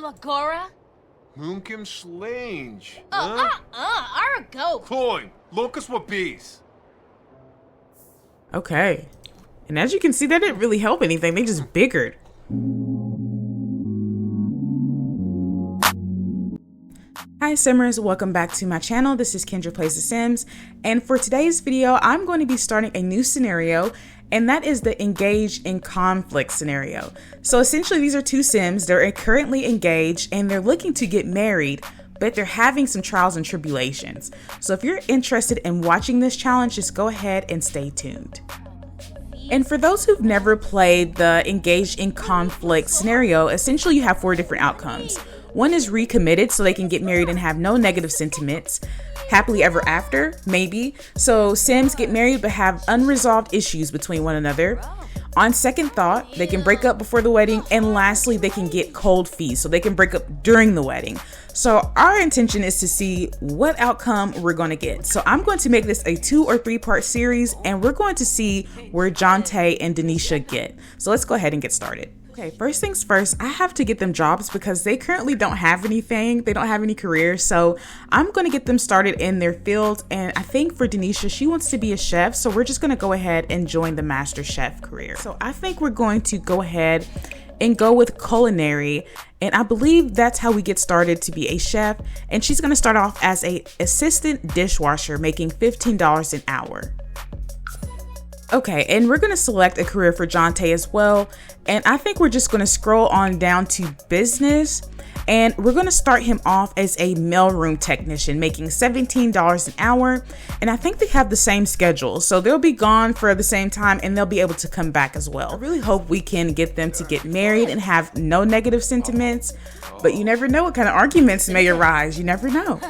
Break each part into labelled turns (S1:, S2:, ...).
S1: Lagora?
S2: Moonkim Slange.
S1: Arago.
S2: Coin. Locus what bees.
S3: Okay. And as you can see, that didn't really help anything. They just biggered. Hi Simmers, welcome back to my channel. This is Kendra Plays The Sims, and for today's video, I'm going to be starting a new scenario, and that is the engaged in conflict scenario. So essentially, these are two Sims. They're currently engaged, and they're looking to get married, but they're having some trials and tribulations. So if you're interested in watching this challenge, just go ahead and stay tuned. And for those who've never played the engaged in conflict scenario, essentially you have 4 different outcomes. One is recommitted, so they can get married and have no negative sentiments. Happily ever after, maybe. So Sims get married but have unresolved issues between one another. On second thought, they can break up before the wedding. And lastly, they can get cold feet, so they can break up during the wedding. So our intention is to see what outcome we're going to get. So I'm going to make this a 2 or 3 part series, and we're going to see where Jonte and Denisha get. So let's go ahead and get started. Okay, first things first, I have to get them jobs because they currently don't have anything. They don't have any careers. So I'm going to get them started in their field. And I think for Denisha, she wants to be a chef. So we're just going to go ahead and join the master chef career. So I think we're going to go ahead and go with culinary. And I believe that's how we get started to be a chef. And she's going to start off as an assistant dishwasher, making $15 an hour. Okay, and we're going to select a career for Jonte as well. And I think we're just going to scroll on down to business. And we're going to start him off as a mailroom technician, making $17 an hour. And I think they have the same schedule. So they'll be gone for the same time and they'll be able to come back as well. I really hope we can get them to get married and have no negative sentiments. But you never know what kind of arguments may arise. You never know.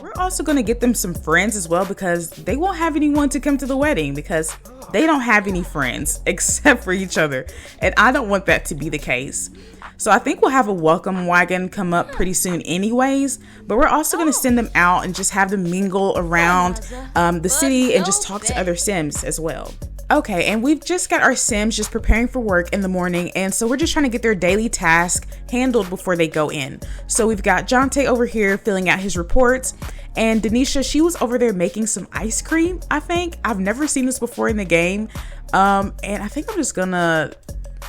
S3: We're also going to get them some friends as well, because they won't have anyone to come to the wedding because they don't have any friends except for each other. And I don't want that to be the case. So I think we'll have a welcome wagon come up pretty soon anyways, but we're also going to send them out and just have them mingle around the city and just talk to other Sims as well. Okay, and we've just got our Sims just preparing for work in the morning, and so we're just trying to get their daily task handled before they go in. So we've got Jonte over here filling out his reports, and Denisha, she was over there making some ice cream, I think. I've never seen this before in the game, and I think I'm just gonna,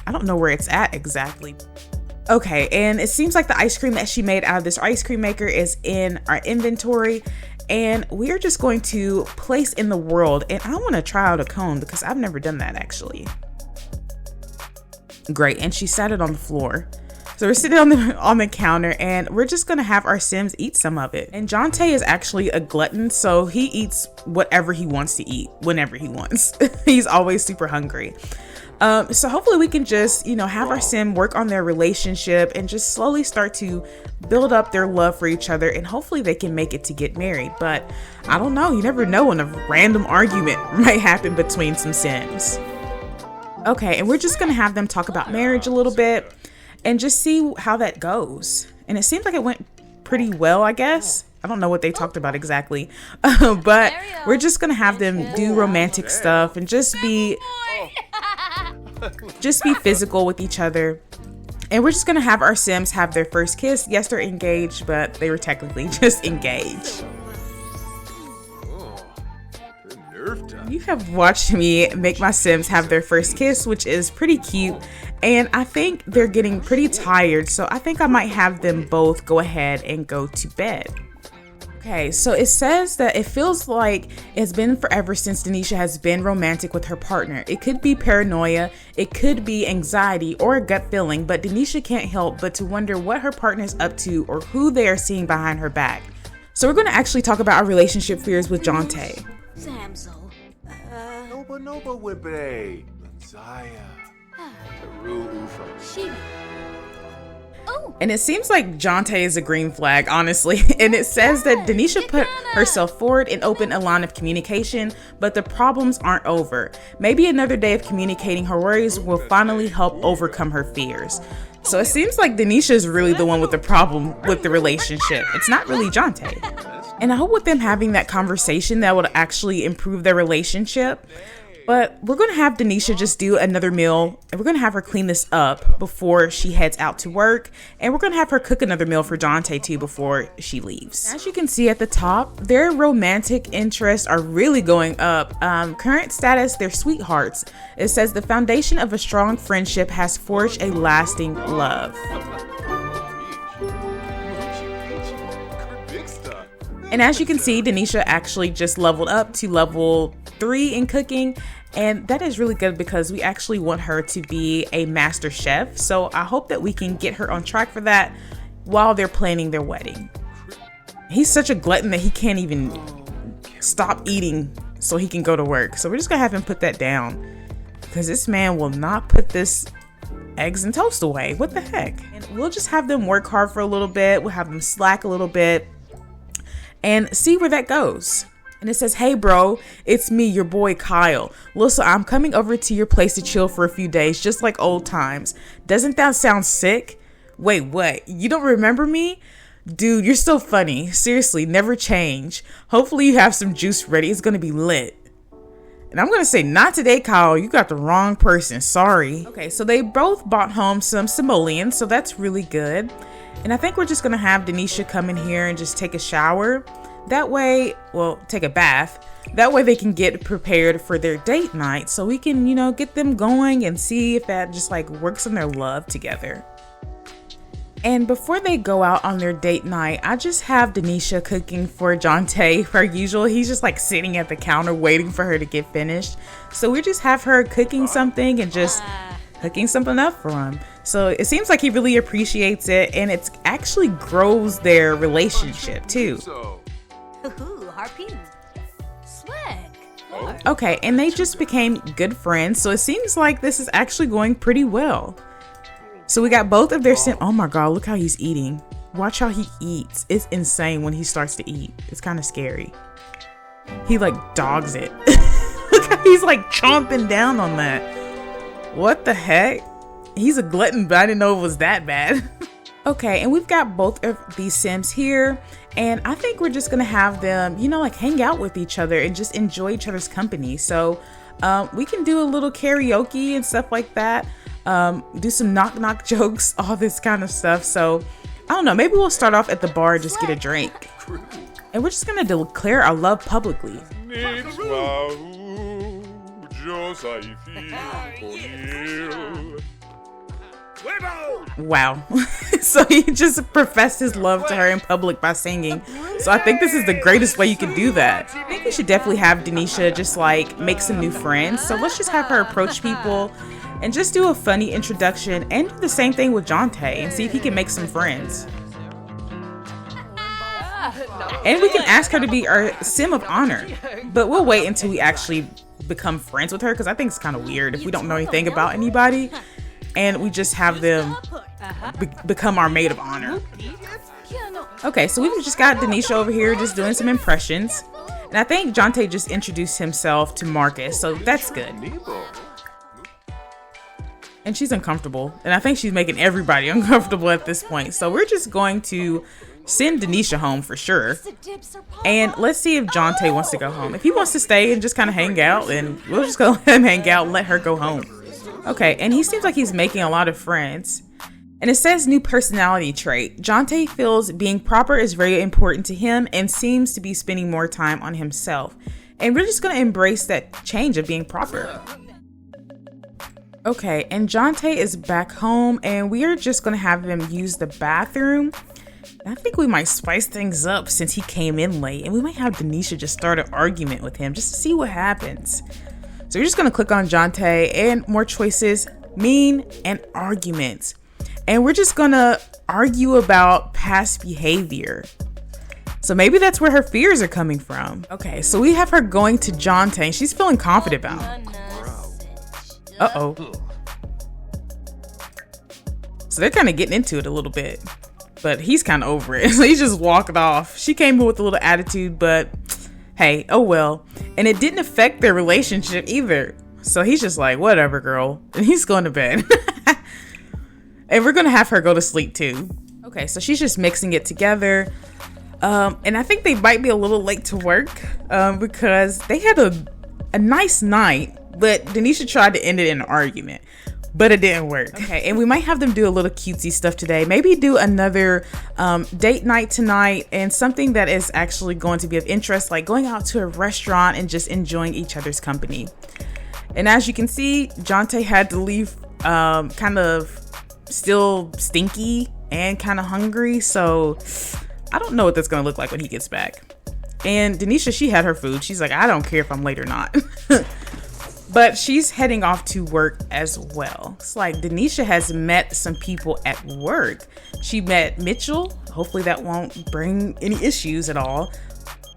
S3: I don't know where it's at exactly. Okay, and it seems like the ice cream that she made out of this ice cream maker is in our inventory, and we're just going to place in the world. And I want to try out a cone because I've never done that actually. Great, and she sat it on the floor. So we're sitting on the counter, and we're just gonna have our Sims eat some of it. And Jonte is actually a glutton, so he eats whatever he wants to eat whenever he wants. He's always super hungry. So hopefully we can just, have our Sim work on their relationship and just slowly start to build up their love for each other, and hopefully they can make it to get married. But I don't know, you never know when a random argument might happen between some Sims. Okay, and we're just gonna have them talk about marriage a little bit and just see how that goes. And it seems like it went pretty well, I guess. I don't know what they talked about exactly, but we're just gonna have them do romantic stuff and just be physical with each other. And we're just gonna have our Sims have their first kiss. Yes, they're engaged, but they were technically just engaged. You have watched me make my Sims have their first kiss, which is pretty cute. And I think they're getting pretty tired, so I think I might have them both go ahead and go to bed. Okay, so it says that it feels like it's been forever since Denisha has been romantic with her partner. It could be paranoia, it could be anxiety or a gut feeling, but Denisha can't help but to wonder what her partner is up to or who they are seeing behind her back. So we're going to actually talk about our relationship fears with Jonte.
S1: Samso.
S2: Noba Wibre. Lanzaya. Taru Ufa.
S3: And it seems like Jonte is a green flag, honestly. And it says that Denisha put herself forward and opened a line of communication, but the problems aren't over. Maybe another day of communicating her worries will finally help overcome her fears. So it seems like Denisha is really the one with the problem with the relationship. It's not really Jonte. And I hope with them having that conversation that would actually improve their relationship. But we're gonna have Denisha just do another meal, and we're gonna have her clean this up before she heads out to work, and we're gonna have her cook another meal for Jonte too before she leaves. As you can see at the top, their romantic interests are really going up. Current status, they're sweethearts. It says the foundation of a strong friendship has forged a lasting love. And as you can see, Denisha actually just leveled up to level 3 in cooking, and that is really good because we actually want her to be a master chef. So I hope that we can get her on track for that while they're planning their wedding. He's such a glutton that he can't even stop eating so he can go to work. So we're just gonna have him put that down because this man will not put this eggs and toast away. What the heck? And we'll just have them work hard for a little bit. We'll have them slack a little bit and see where that goes. And it says, hey bro, it's me, your boy Kyle. Listen, I'm coming over to your place to chill for a few days, just like old times. Doesn't that sound sick? Wait, what? You don't remember me? Dude, you're so funny. Seriously, never change. Hopefully you have some juice ready. It's gonna be lit. And I'm gonna say, not today, Kyle. You got the wrong person. Sorry. Okay, so they both bought home some simoleons, so that's really good. And I think we're just gonna have Denisha come in here and just take a shower. That way, well, take a bath. That way they can get prepared for their date night so we can, you know, get them going and see if that just like works on their love together. And before they go out on their date night, I just have Denisha cooking for Jonte per usual. He's just like sitting at the counter waiting for her to get finished. So we just have her cooking something and just hooking something up for him. So it seems like he really appreciates it, and it actually grows their relationship too.
S1: Harpoon. Swag.
S3: Okay, and they just became good friends, so it seems like this is actually going pretty well. So we got both of their oh my god, look how he's eating. Watch how he eats. It's insane when he starts to eat. It's kind of scary. He like dogs it. Look how he's like chomping down on that. What the heck? He's a glutton, but I didn't know it was that bad. Okay, and we've got both of these Sims here, and I think we're just gonna have them, you know, like hang out with each other and just enjoy each other's company. So we can do a little karaoke and stuff like that, do some knock jokes, all this kind of stuff. So I don't know, maybe we'll start off at the bar and just get a drink. And we're just gonna declare our love publicly. Wow. So he just professed his love to her in public by singing. So I think this is the greatest way you can do that. I think we should definitely have Denisha just like make some new friends. So let's just have her approach people and just do a funny introduction and do the same thing with Jonte and see if he can make some friends. And we can ask her to be our sim of honor, but we'll wait until we actually become friends with her because I think it's kind of weird if we don't know anything about anybody and we just have them become our maid of honor. Okay, so we've just got Denisha over here just doing some impressions. And I think Jonte just introduced himself to Marcus, so that's good. And she's uncomfortable. And I think she's making everybody uncomfortable at this point. So we're just going to send Denisha home for sure. And let's see if Jonte wants to go home. If he wants to stay and just kind of hang out, then we'll just go let him hang out and let her go home. Okay, and he seems like he's making a lot of friends. And it says new personality trait. Jonte feels being proper is very important to him and seems to be spending more time on himself. And we're just going to embrace that change of being proper. Okay, and Jonte is back home and we are just going to have him use the bathroom. I think we might spice things up since he came in late, and we might have Denisha just start an argument with him just to see what happens. So we're just going to click on Jonte and more choices, mean and arguments. And we're just going to argue about past behavior. So maybe that's where her fears are coming from. Okay, so we have her going to Jonte and she's feeling confident about him. Uh-oh. So they're kind of getting into it a little bit, but he's kind of over it. So he just walked off. She came with a little attitude, but hey, oh well. And it didn't affect their relationship either. So he's just like, whatever, girl. And he's going to bed. And we're going to have her go to sleep too. Okay, so she's just mixing it together. And I think they might be a little late to work because they had a nice night But Denisha tried to end it in an argument, but it didn't work. Okay, and we might have them do a little cutesy stuff today. Maybe do another date night tonight, and something that is actually going to be of interest, like going out to a restaurant and just enjoying each other's company. And as you can see, Jonte had to leave kind of still stinky and kind of hungry. So I don't know what that's going to look like when he gets back. And Denisha, she had her food. She's like, I don't care if I'm late or not. But she's heading off to work as well. It's like Denisha has met some people at work. She met Mitchell. Hopefully that won't bring any issues at all.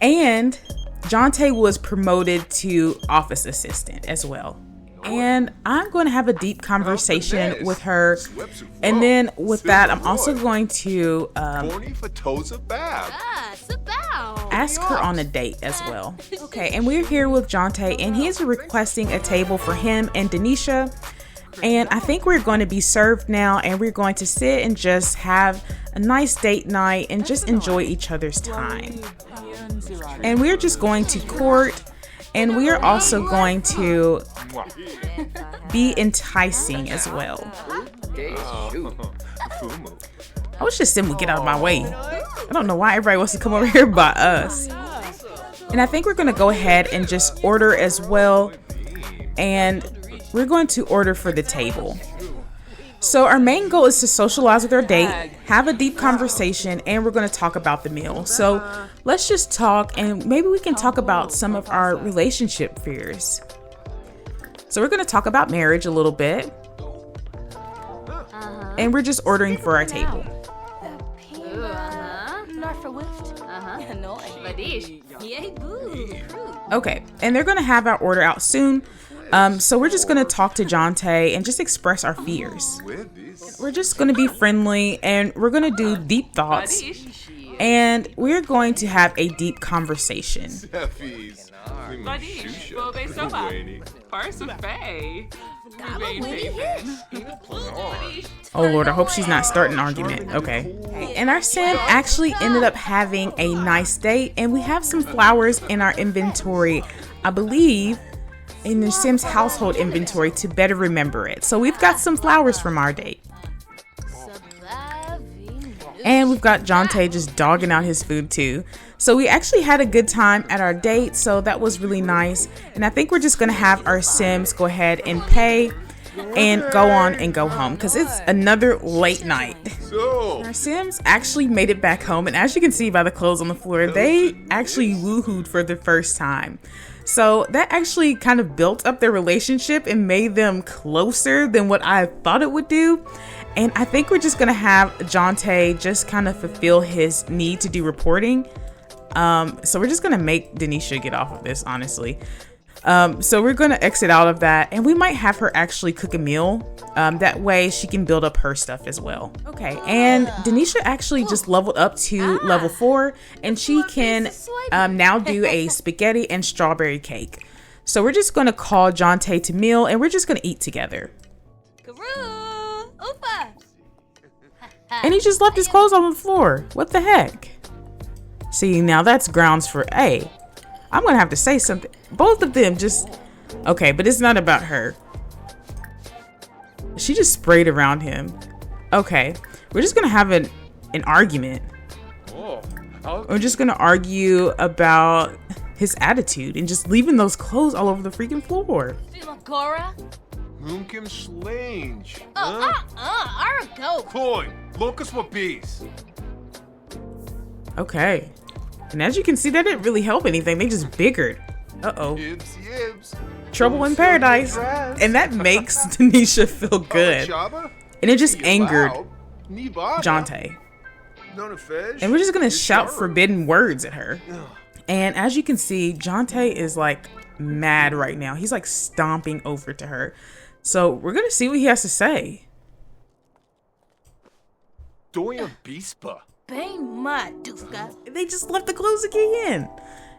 S3: And Jonte was promoted to office assistant as well. And I'm going to have a deep conversation with her. And then with that, I'm also going to ask her on a date as well. Okay, and we're here with Jonte, and he's requesting a table for him and Denisha. And I think we're going to be served now, and we're going to sit and just have a nice date night and just enjoy each other's time. And we're just going to court, and we are also going to be enticing as well. I wish this sim would get out of my way. I don't know why everybody wants to come over here by us. And I think we're going to go ahead and just order as well. And we're going to order for the table. So our main goal is to socialize with our date, have a deep conversation, and we're going to talk about the meal. So let's just talk, and maybe we can talk about some of our relationship fears. So we're going to talk about marriage a little bit. And we're just ordering for our table. Okay, and they're going to have our order out soon. So we're just going to talk to Jonte and just express our fears. We're just going to be friendly, and we're going to do deep thoughts, and we're going to have a deep conversation. Oh Lord, I hope she's not starting an argument. Okay. And our sim actually ended up having a nice date, and we have some flowers in our inventory, I believe, in the Sim's household inventory to better remember it. So we've got some flowers from our date. And we've got Jonte just dogging out his food too. So we actually had a good time at our date, so that was really nice. And I think we're just gonna have our Sims go ahead and pay and go on and go home, because it's another late night. Our Sims actually made it back home, and as you can see by the clothes on the floor, they actually woohooed for the first time. So that actually kind of built up their relationship and made them closer than what I thought it would do. And I think we're just gonna have Jonte just kind of fulfill his need to do reporting. So we're just gonna make Denisha get off of this, honestly. So we're gonna exit out of that, and we might have her actually cook a meal. That way she can build up her stuff as well. Okay, and Denisha actually just leveled up to level 4, and she can now do a spaghetti and strawberry cake. So we're just gonna call Jonte to meal, and we're just gonna eat together. And he just left his clothes on the floor. What the heck? See, now that's grounds for A. I'm gonna have to say something. Both of them just... Okay, but it's not about her. She just sprayed around him. Okay, we're just gonna have an argument. We're just gonna argue about his attitude and just leaving those clothes all over the freaking floor. Okay. And as you can see, that didn't really help anything. They just biggered. Uh-oh. Trouble in paradise. And that makes Denisha feel good. And it just angered Jonte. And we're just going to shout forbidden words at her. And as you can see, Jonte is like mad right now. He's like stomping over to her. So we're going to see what he has to say. They just left the clothes again.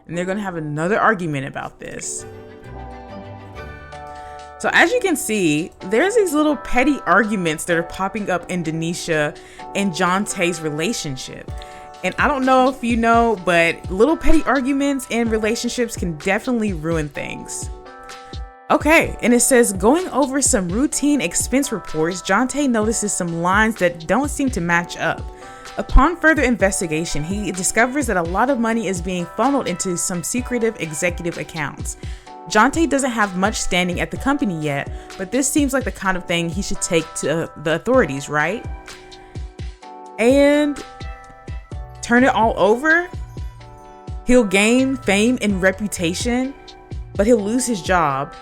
S3: And they're going to have another argument about this. So as you can see, there's these little petty arguments that are popping up in Denisha and Jonte's relationship. And I don't know if you know, but little petty arguments in relationships can definitely ruin things. Okay, and it says, going over some routine expense reports, Jonte notices some lines that don't seem to match up. Upon further investigation, he discovers that a lot of money is being funneled into some secretive executive accounts. Jonte doesn't have much standing at the company yet, but this seems like the kind of thing he should take to the authorities, right? And turn it all over? He'll gain fame and reputation, but he'll lose his job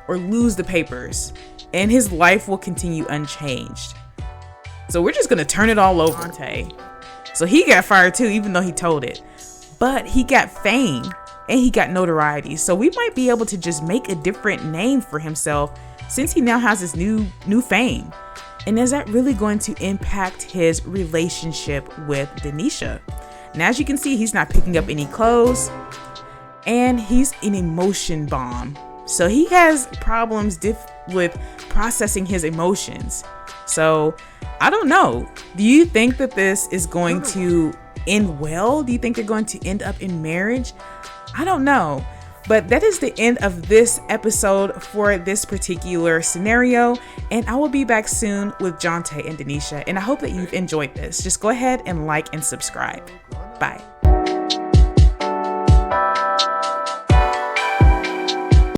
S3: or lose the papers, and his life will continue unchanged. So we're just gonna turn it all over. Jonte. So he got fired too, even though he told it. But he got fame and he got notoriety. So we might be able to just make a different name for himself since he now has this new fame. And is that really going to impact his relationship with Denisha? And as you can see, he's not picking up any clothes and he's an emotion bomb. So he has problems with processing his emotions. So I don't know. Do you think that this is going to end well? Do you think they're going to end up in marriage? I don't know. But that is the end of this episode for this particular scenario. And I will be back soon with Jonte and Denisha. And I hope that you've enjoyed this. Just go ahead and like and subscribe. Bye.